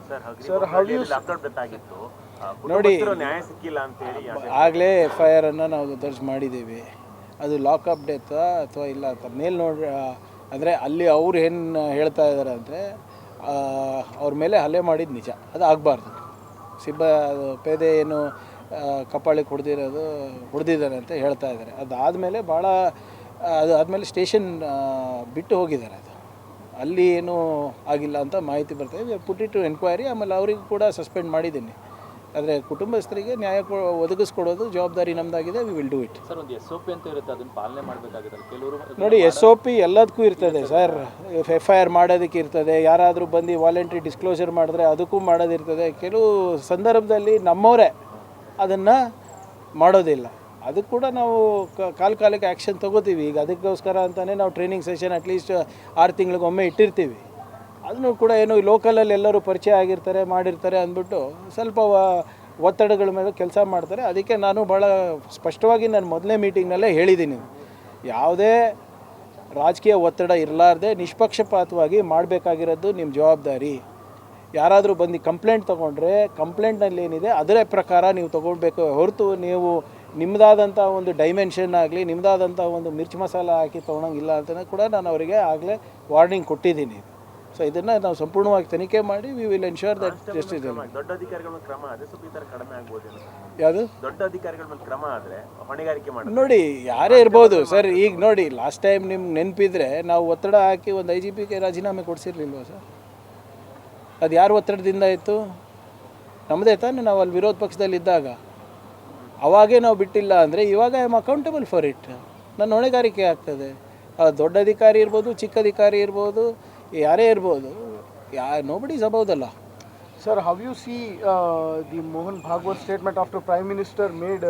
Sir how you ನೋಡಿ ನ್ಯಾಯ ಸಿಕ್ಕಿಲ್ಲ ಅಂತ ಹೇಳಿ ಆಗಲೇ FIR ಅನ್ನು ನಾವು ದರ್ಜ್ ಮಾಡಿದ್ದೀವಿ. ಅದು ಲಾಕಪ್ ಡೆತ್ತಾ ಅಥವಾ ಇಲ್ಲ ಅಂತ ಮೇಲೆ ನೋಡಿ ಅಂದರೆ ಅಲ್ಲಿ ಅವ್ರು ಏನು ಹೇಳ್ತಾ ಇದ್ದಾರೆ ಅಂದರೆ ಅವ್ರ ಮೇಲೆ ಹಲ್ಲೆ ಮಾಡಿದ್ದು ನಿಜ, ಅದು ಆಗಬಾರ್ದು. ಪೇದೆ ಏನು ಕಪಾಳಿಗೆ ಹೊಡೆದಿದ್ದಾರೆ ಅಂತ ಹೇಳ್ತಾ ಇದ್ದಾರೆ. ಅದಾದಮೇಲೆ ಭಾಳ ಅದು ಆದಮೇಲೆ ಸ್ಟೇಷನ್ ಬಿಟ್ಟು ಹೋಗಿದ್ದಾರೆ. ಅದು ಅಲ್ಲಿ ಏನೂ ಆಗಿಲ್ಲ ಅಂತ ಮಾಹಿತಿ ಬರ್ತದೆ. Put it to enquiry. ಆಮೇಲೆ ಅವರಿಗೂ ಕೂಡ ಸಸ್ಪೆಂಡ್ ಮಾಡಿದ್ದೀನಿ. ಆದರೆ ಕುಟುಂಬಸ್ಥರಿಗೆ ನ್ಯಾಯ ಒದಗಿಸ್ಕೊಡೋದು ಜವಾಬ್ದಾರಿ ನಮ್ಮದಾಗಿದೆ. We will do it. Sir, ಒಂದು SOP ಅಂತ ಇರುತ್ತೆ, ಅದನ್ನು ಪಾಲನೆ ಮಾಡಬೇಕಾಗುತ್ತೆ. ಕೆಲವರು ನೋಡಿ SOP ಎಲ್ಲದಕ್ಕೂ ಇರ್ತದೆ ಸರ್. FIR ಮಾಡೋದಕ್ಕೆ ಇರ್ತದೆ, ಯಾರಾದರೂ ಬಂದು ವಾಲಂಟ್ರಿ ಡಿಸ್ಕ್ಲೋಸರ್ ಮಾಡಿದ್ರೆ ಅದಕ್ಕೂ ಮಾಡೋದಿರ್ತದೆ. ಕೆಲವು ಸಂದರ್ಭದಲ್ಲಿ ನಮ್ಮವರೇ ಅದನ್ನು ಮಾಡೋದಿಲ್ಲ. ಅದಕ್ಕೆ ಕೂಡ ನಾವು ಕಾಲಕ್ಕೆ ಆ್ಯಕ್ಷನ್ ತೊಗೋತೀವಿ. ಈಗ ಅದಕ್ಕೋಸ್ಕರ ಅಂತಲೇ ನಾವು ಟ್ರೈನಿಂಗ್ ಸೆಷನ್ ಅಟ್ಲೀಸ್ಟ್ 6 ತಿಂಗಳಿಗೊಮ್ಮೆ ಇಟ್ಟಿರ್ತೀವಿ. ಅದನ್ನು ಕೂಡ ಏನು ಲೋಕಲಲ್ಲಿ ಎಲ್ಲರೂ ಪರಿಚಯ ಆಗಿರ್ತಾರೆ, ಮಾಡಿರ್ತಾರೆ ಅಂದ್ಬಿಟ್ಟು ಸ್ವಲ್ಪ ಒತ್ತಡಗಳ ಮೇಲೆ ಕೆಲಸ ಮಾಡ್ತಾರೆ. ಅದಕ್ಕೆ ನಾನು ಭಾಳ ಸ್ಪಷ್ಟವಾಗಿ ನಾನು ಮೊದಲನೇ ಮೀಟಿಂಗ್ನಲ್ಲೇ ಹೇಳಿದ್ದೀನಿ, ಯಾವುದೇ ರಾಜಕೀಯ ಒತ್ತಡ ಇರಲಾರ್ದೆ ನಿಷ್ಪಕ್ಷಪಾತವಾಗಿ ಮಾಡಬೇಕಾಗಿರೋದು ನಿಮ್ಮ ಜವಾಬ್ದಾರಿ. ಯಾರಾದರೂ ಬಂದು ಕಂಪ್ಲೇಂಟ್ ತೊಗೊಂಡ್ರೆ ಕಂಪ್ಲೇಂಟ್ನಲ್ಲಿ ಏನಿದೆ ಅದರ ಪ್ರಕಾರ ನೀವು ತೊಗೊಳ್ಬೇಕು ಹೊರತು ನೀವು ನಿಮ್ಮದಾದಂಥ ಒಂದು ಡೈಮೆನ್ಷನ್ ಆಗಲಿ ನಿಮ್ಮದಾದಂಥ ಒಂದು ಮಿರ್ಚಿ ಮಸಾಲ ಹಾಕಿ ತೊಗೊಳಂಗಿಲ್ಲ ಅಂತಲೇ ಕೂಡ ನಾನು ಅವರಿಗೆ ಆಗಲೇ ವಾರ್ನಿಂಗ್ ಕೊಟ್ಟಿದ್ದೀನಿ. ಸೊ ಇದನ್ನು ನಾವು ಸಂಪೂರ್ಣವಾಗಿ ತನಿಖೆ ಮಾಡಿ we will ensure that justice. ದೊಡ್ಡ ಅಧಿಕಾರಿಗಳ ಮೇಲೆ ಕ್ರಮ ಆದರೆ ಸ್ವಲ್ಪ ಈ ಥರ ಕಡಿಮೆ ಆಗ್ಬೋದು. ಯಾವುದು ದೊಡ್ಡ ಅಧಿಕಾರಿಗಳ ಮೇಲೆ ಕ್ರಮ ಆದರೆ ಹೊಣೆಗಾರಿಕೆ ಮಾಡಿ ನೋಡಿ ಯಾರೇ ಇರ್ಬೋದು ಸರ್. ಈಗ ನೋಡಿ ಲಾಸ್ಟ್ ಟೈಮ್ ನಿಮ್ಗೆ ನೆನಪಿದ್ರೆ ನಾವು ಒತ್ತಡ ಹಾಕಿ ಒಂದು IGPಗೆ ರಾಜೀನಾಮೆ ಕೊಡಿಸಿರ್ಲಿಲ್ವ ಸರ್? ಅದು ಯಾರು ಒತ್ತಡದಿಂದ ಆಯಿತು? ನಮ್ಮದೇ ತಾನೇ. ನಾವು ಅಲ್ಲಿ ವಿರೋಧ ಪಕ್ಷದಲ್ಲಿದ್ದಾಗ ಅವಾಗೇ ನಾವು ಬಿಟ್ಟಿಲ್ಲ ಅಂದರೆ ಇವಾಗ I am accountable for it. ನನ್ನ ಹೊಣೆಗಾರಿಕೆ ಆಗ್ತದೆ. ದೊಡ್ಡ ಅಧಿಕಾರಿ ಇರ್ಬೋದು, ಚಿಕ್ಕ ಅಧಿಕಾರಿ ಇರ್ಬೋದು, ಯಾರೇ ಇರ್ಬೋದು, nobody is above the law. Sir, how you see the Mohan Bhagwat statement after Prime Minister made